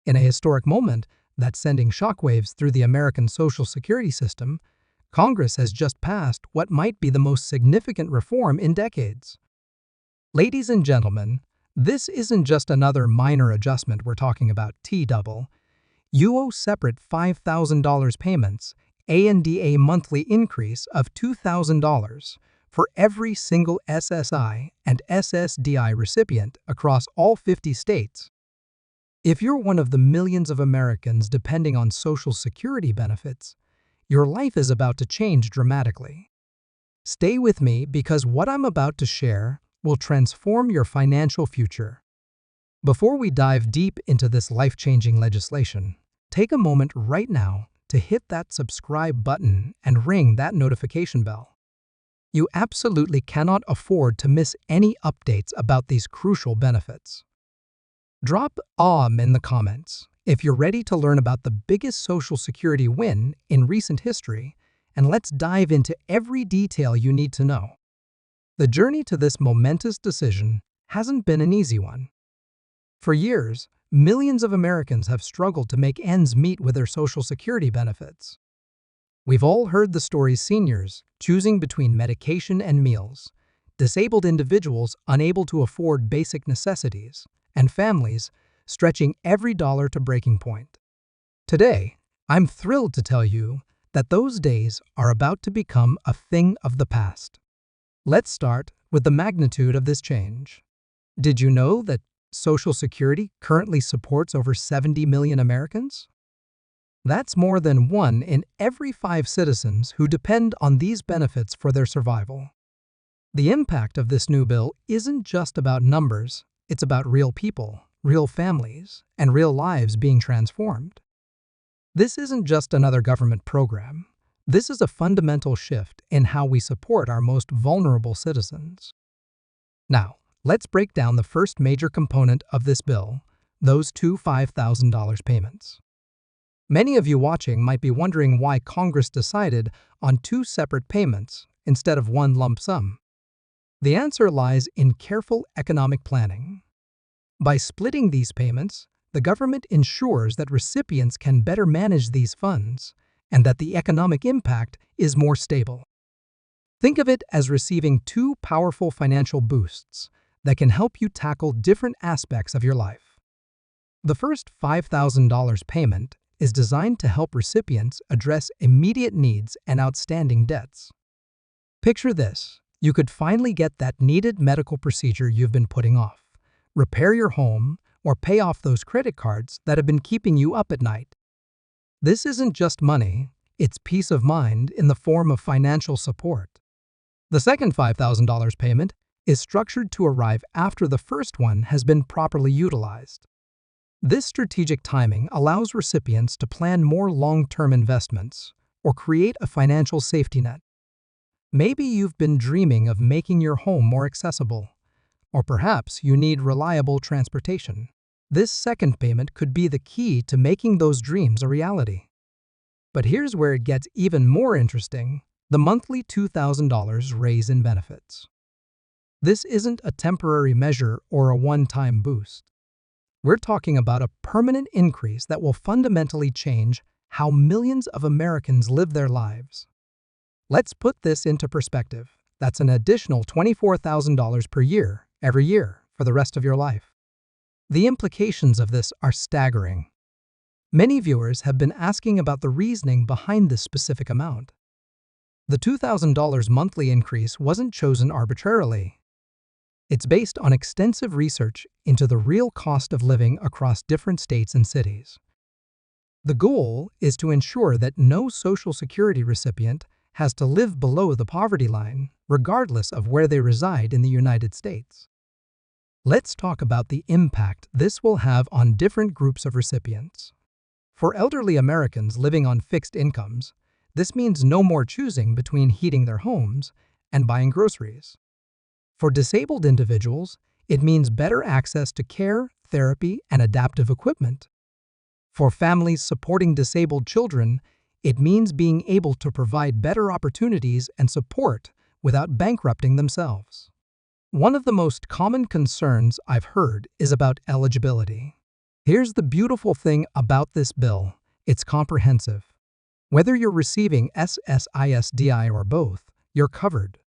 In a historic moment that's sending shockwaves through the American Social Security system, Congress has just passed what might be the most significant reform in decades. Ladies and gentlemen, this isn't just another minor adjustment we're talking about, T-double. You owe separate $5,000 payments, A&DA monthly increase of $2,000 for every single SSI and SSDI recipient across all 50 states. If you're one of the millions of Americans depending on Social Security benefits, your life is about to change dramatically. Stay with me because what I'm about to share will transform your financial future. Before we dive deep into this life-changing legislation, take a moment right now to hit that subscribe button and ring that notification bell. You absolutely cannot afford to miss any updates about these crucial benefits. Drop in the comments if you're ready to learn about the biggest Social Security win in recent history, and let's dive into every detail you need to know. The journey to this momentous decision hasn't been an easy one. For years, millions of Americans have struggled to make ends meet with their Social Security benefits. We've all heard the stories: seniors choosing between medication and meals, disabled individuals unable to afford basic necessities, and families stretching every dollar to breaking point. Today, I'm thrilled to tell you that those days are about to become a thing of the past. Let's start with the magnitude of this change. Did you know that Social Security currently supports over 70 million Americans? That's more than 1 in every 5 citizens who depend on these benefits for their survival. The impact of this new bill isn't just about numbers, it's about real people, real families, and real lives being transformed. This isn't just another government program. This is a fundamental shift in how we support our most vulnerable citizens. Now, let's break down the first major component of this bill, those two $5,000 payments. Many of you watching might be wondering why Congress decided on 2 separate payments instead of one lump sum. The answer lies in careful economic planning. By splitting these payments, the government ensures that recipients can better manage these funds and that the economic impact is more stable. Think of it as receiving 2 powerful financial boosts that can help you tackle different aspects of your life. The first $5,000 payment is designed to help recipients address immediate needs and outstanding debts. Picture this: you could finally get that needed medical procedure you've been putting off, repair your home, or pay off those credit cards that have been keeping you up at night. This isn't just money, it's peace of mind in the form of financial support. The second $5,000 payment is structured to arrive after the first one has been properly utilized. This strategic timing allows recipients to plan more long-term investments or create a financial safety net. Maybe you've been dreaming of making your home more accessible, or perhaps you need reliable transportation. This second payment could be the key to making those dreams a reality. But here's where it gets even more interesting: the monthly $2,000 raise in benefits. This isn't a temporary measure or a one-time boost. We're talking about a permanent increase that will fundamentally change how millions of Americans live their lives. Let's put this into perspective. That's an additional $24,000 per year, every year, for the rest of your life. The implications of this are staggering. Many viewers have been asking about the reasoning behind this specific amount. The $2,000 monthly increase wasn't chosen arbitrarily. It's based on extensive research into the real cost of living across different states and cities. The goal is to ensure that no Social Security recipient has to live below the poverty line, regardless of where they reside in the United States. Let's talk about the impact this will have on different groups of recipients. For elderly Americans living on fixed incomes, this means no more choosing between heating their homes and buying groceries. For disabled individuals, it means better access to care, therapy, and adaptive equipment. For families supporting disabled children, it means being able to provide better opportunities and support without bankrupting themselves. One of the most common concerns I've heard is about eligibility. Here's the beautiful thing about this bill. It's comprehensive. Whether you're receiving SSI or both, you're covered.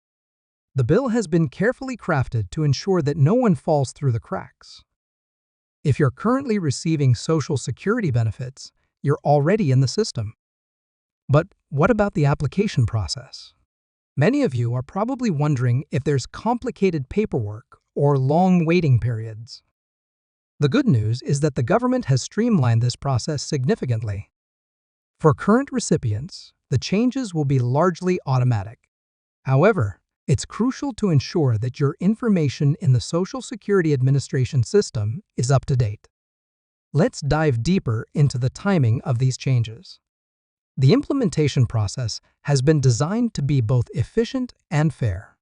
The bill has been carefully crafted to ensure that no one falls through the cracks. If you're currently receiving Social Security benefits, you're already in the system. But what about the application process? Many of you are probably wondering if there's complicated paperwork or long waiting periods. The good news is that the government has streamlined this process significantly. For current recipients, the changes will be largely automatic. However, it's crucial to ensure that your information in the Social Security Administration system is up to date. Let's dive deeper into the timing of these changes. The implementation process has been designed to be both efficient and fair.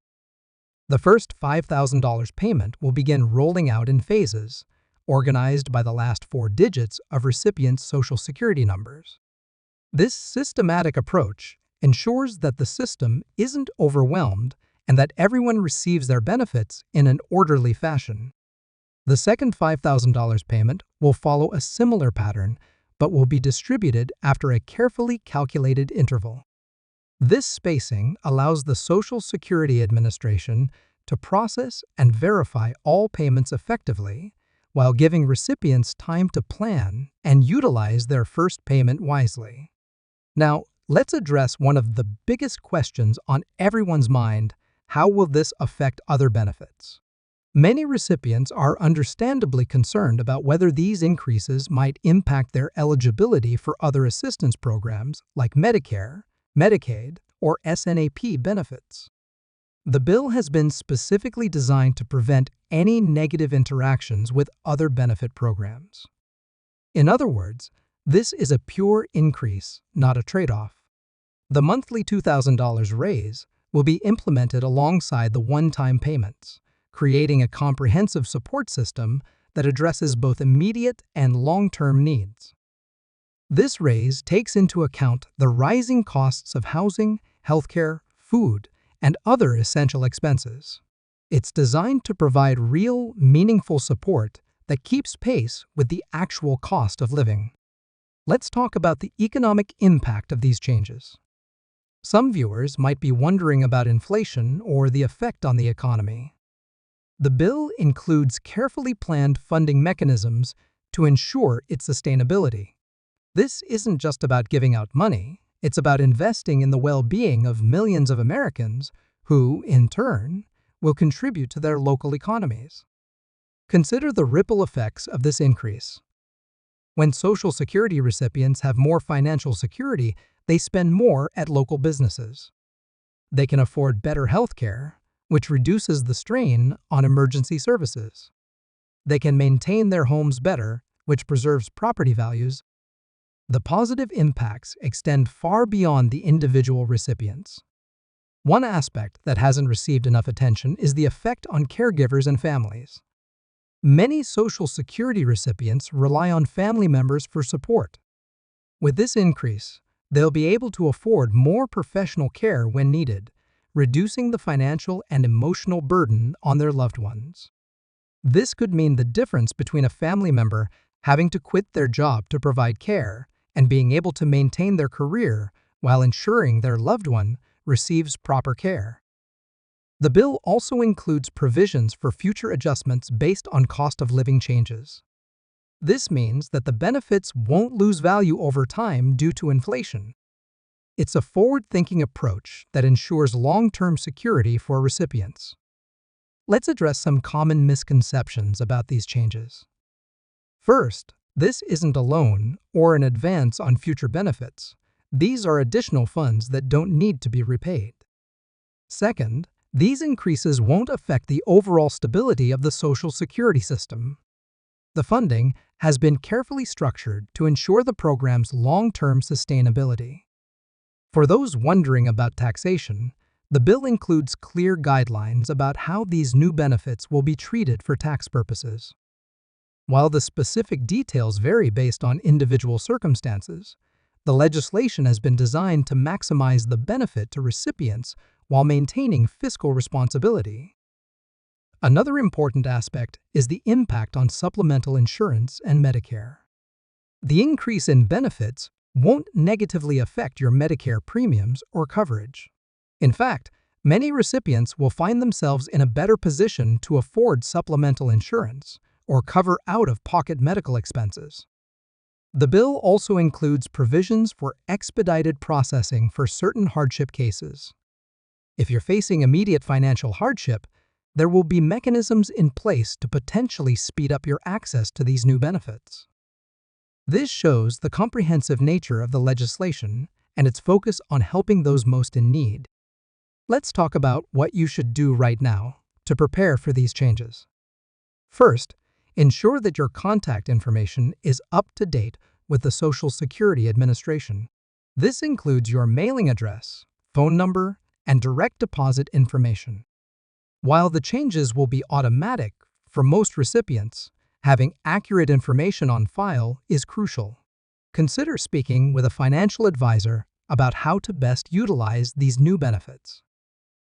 The first $5,000 payment will begin rolling out in phases, organized by the last 4 digits of recipients' Social Security numbers. This systematic approach ensures that the system isn't overwhelmed and that everyone receives their benefits in an orderly fashion. The second $5,000 payment will follow a similar pattern, but will be distributed after a carefully calculated interval. This spacing allows the Social Security Administration to process and verify all payments effectively, while giving recipients time to plan and utilize their first payment wisely. Now, let's address one of the biggest questions on everyone's mind: how will this affect other benefits? Many recipients are understandably concerned about whether these increases might impact their eligibility for other assistance programs like Medicare, Medicaid, or SNAP benefits. The bill has been specifically designed to prevent any negative interactions with other benefit programs. In other words, this is a pure increase, not a trade-off. The monthly $2,000 raise will be implemented alongside the one-time payments, creating a comprehensive support system that addresses both immediate and long-term needs. This raise takes into account the rising costs of housing, healthcare, food, and other essential expenses. It's designed to provide real, meaningful support that keeps pace with the actual cost of living. Let's talk about the economic impact of these changes. Some viewers might be wondering about inflation or the effect on the economy. The bill includes carefully planned funding mechanisms to ensure its sustainability. This isn't just about giving out money, it's about investing in the well-being of millions of Americans who, in turn, will contribute to their local economies. Consider the ripple effects of this increase. When Social Security recipients have more financial security, they spend more at local businesses. They can afford better health care, which reduces the strain on emergency services. They can maintain their homes better, which preserves property values. The positive impacts extend far beyond the individual recipients. One aspect that hasn't received enough attention is the effect on caregivers and families. Many Social Security recipients rely on family members for support. With this increase, they'll be able to afford more professional care when needed, reducing the financial and emotional burden on their loved ones. This could mean the difference between a family member having to quit their job to provide care and being able to maintain their career while ensuring their loved one receives proper care. The bill also includes provisions for future adjustments based on cost of living changes. This means that the benefits won't lose value over time due to inflation. It's a forward-thinking approach that ensures long-term security for recipients. Let's address some common misconceptions about these changes. First, this isn't a loan or an advance on future benefits. These are additional funds that don't need to be repaid. Second, these increases won't affect the overall stability of the Social Security system. The funding has been carefully structured to ensure the program's long-term sustainability. For those wondering about taxation, the bill includes clear guidelines about how these new benefits will be treated for tax purposes. While the specific details vary based on individual circumstances, the legislation has been designed to maximize the benefit to recipients while maintaining fiscal responsibility. Another important aspect is the impact on supplemental insurance and Medicare. The increase in benefits won't negatively affect your Medicare premiums or coverage. In fact, many recipients will find themselves in a better position to afford supplemental insurance or cover out-of-pocket medical expenses. The bill also includes provisions for expedited processing for certain hardship cases. If you're facing immediate financial hardship, there will be mechanisms in place to potentially speed up your access to these new benefits. This shows the comprehensive nature of the legislation and its focus on helping those most in need. Let's talk about what you should do right now to prepare for these changes. First, ensure that your contact information is up to date with the Social Security Administration. This includes your mailing address, phone number, and direct deposit information. While the changes will be automatic for most recipients, having accurate information on file is crucial. Consider speaking with a financial advisor about how to best utilize these new benefits.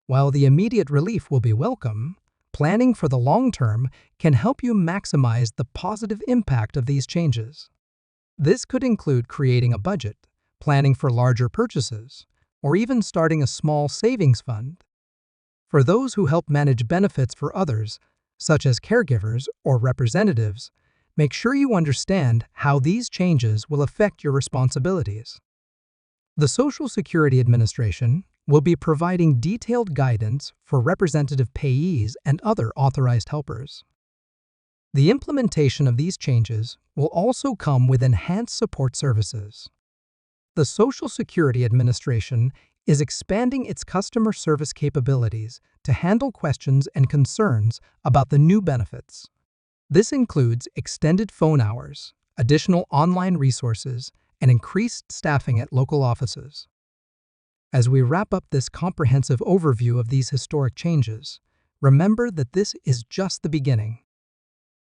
While the immediate relief will be welcome, planning for the long term can help you maximize the positive impact of these changes. This could include creating a budget, planning for larger purchases, or even starting a small savings fund. For those who help manage benefits for others, such as caregivers or representatives, make sure you understand how these changes will affect your responsibilities. The Social Security Administration will be providing detailed guidance for representative payees and other authorized helpers. The implementation of these changes will also come with enhanced support services. The Social Security Administration is expanding its customer service capabilities to handle questions and concerns about the new benefits. This includes extended phone hours, additional online resources, and increased staffing at local offices. As we wrap up this comprehensive overview of these historic changes, remember that this is just the beginning.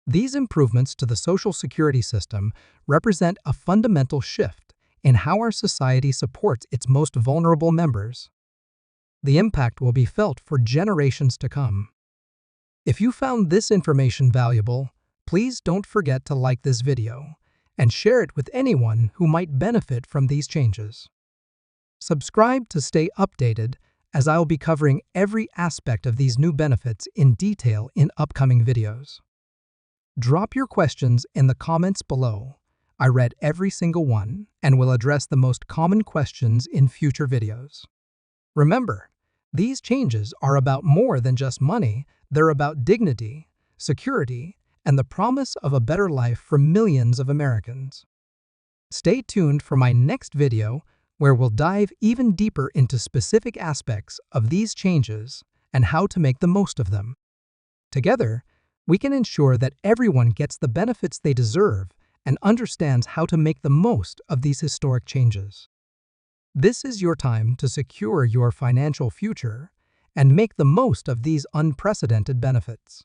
These improvements to the Social Security system represent a fundamental shift in how our society supports its most vulnerable members. The impact will be felt for generations to come. If you found this information valuable, please don't forget to like this video and share it with anyone who might benefit from these changes. Subscribe to stay updated, as I'll be covering every aspect of these new benefits in detail in upcoming videos. Drop your questions in the comments below. I read every single one and will address the most common questions in future videos. Remember, these changes are about more than just money. They're about dignity, security, and the promise of a better life for millions of Americans. Stay tuned for my next video, where we'll dive even deeper into specific aspects of these changes and how to make the most of them. Together, we can ensure that everyone gets the benefits they deserve and understands how to make the most of these historic changes. This is your time to secure your financial future and make the most of these unprecedented benefits.